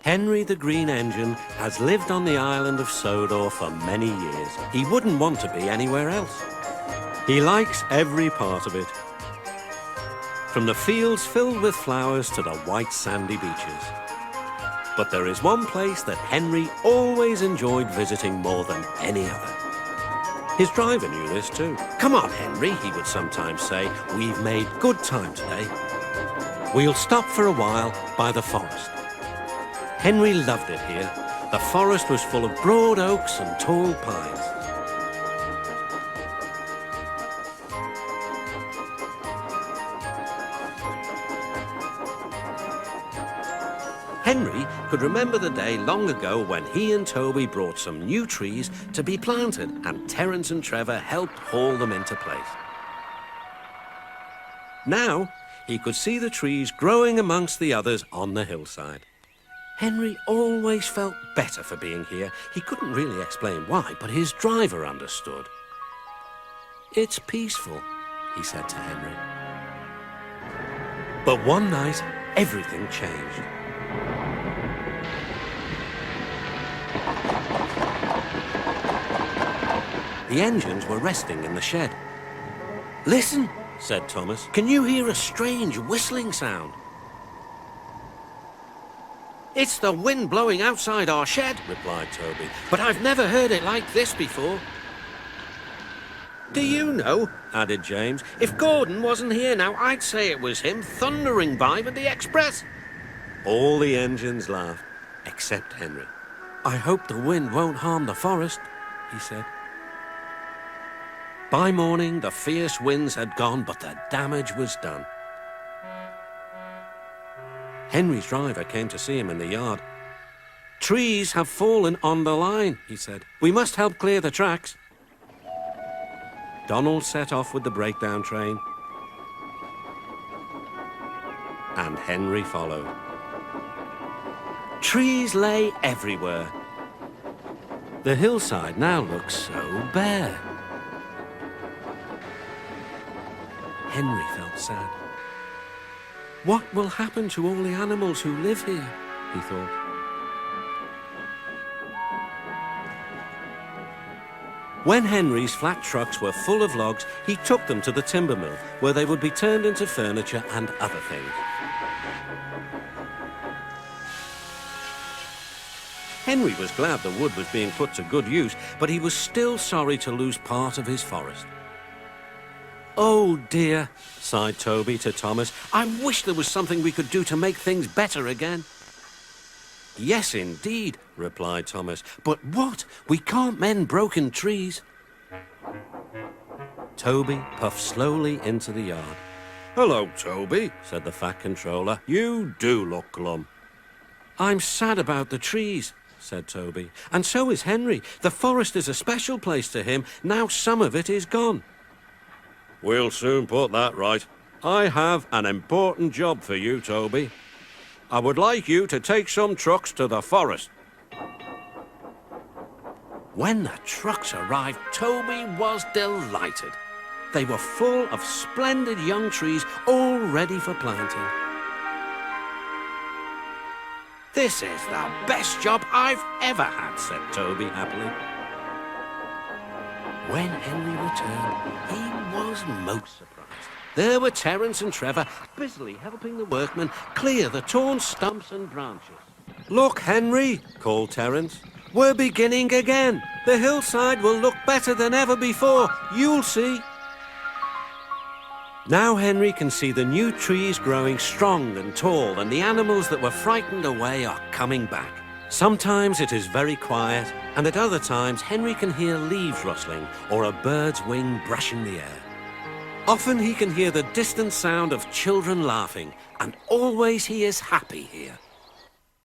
Henry the Green Engine has lived on the island of Sodor for many years. He wouldn't want to be anywhere else. He likes every part of it. From the fields filled with flowers to the white sandy beaches. But there is one place that Henry always enjoyed visiting more than any other. His driver knew this too. "Come on, Henry," he would sometimes say. "We've made good time today. We'll stop for a while by the forest." Henry loved it here. The forest was full of broad oaks and tall pines. Henry could remember the day long ago when he and Toby brought some new trees to be planted, and Terence and Trevor helped haul them into place. Now he could see the trees growing amongst the others on the hillside. Henry always felt better for being here. He couldn't really explain why, but his driver understood. "It's peaceful," he said to Henry. But one night, everything changed. The engines were resting in the shed. "Listen," said Thomas. "Can you hear a strange whistling sound?" "It's the wind blowing outside our shed," replied Toby. "But I've never heard it like this before." "Do you know," added James, "if Gordon wasn't here now, I'd say it was him thundering by with the express." All the engines laughed, except Henry. "I hope the wind won't harm the forest," he said. By morning, the fierce winds had gone, but the damage was done. Henry's driver came to see him in the yard. "Trees have fallen on the line," he said. "We must help clear the tracks." Donald set off with the breakdown train, and Henry followed. Trees lay everywhere. The hillside now looks so bare. Henry felt sad. What will happen to all the animals who live here, he thought. When Henry's flat trucks were full of logs, he took them to the timber mill, where they would be turned into furniture and other things. Henry was glad the wood was being put to good use, but he was still sorry to lose part of his forest. "Oh dear," sighed Toby to Thomas. "I wish there was something we could do to make things better again." "Yes, indeed," replied Thomas. "But what? We can't mend broken trees." Toby puffed slowly into the yard. "Hello, Toby," said the Fat Controller. "You do look glum." "I'm sad about the trees," said Toby. "And so is Henry. The forest is a special place to him. Now some of it is gone." "We'll soon put that right. I have an important job for you, Toby. I would like you to take some trucks to the forest." When the trucks arrived, Toby was delighted. They were full of splendid young trees, all ready for planting. "This is the best job I've ever had," said Toby happily. When Henry returned, he was most surprised. There were Terence and Trevor busily helping the workmen clear the torn stumps and branches. "Look, Henry," called Terence. "We're beginning again. The hillside will look better than ever before. You'll see." Now Henry can see the new trees growing strong and tall, and the animals that were frightened away are coming back. Sometimes it is very quiet, and at other times Henry can hear leaves rustling or a bird's wing brushing the air. Often he can hear the distant sound of children laughing, and always he is happy here.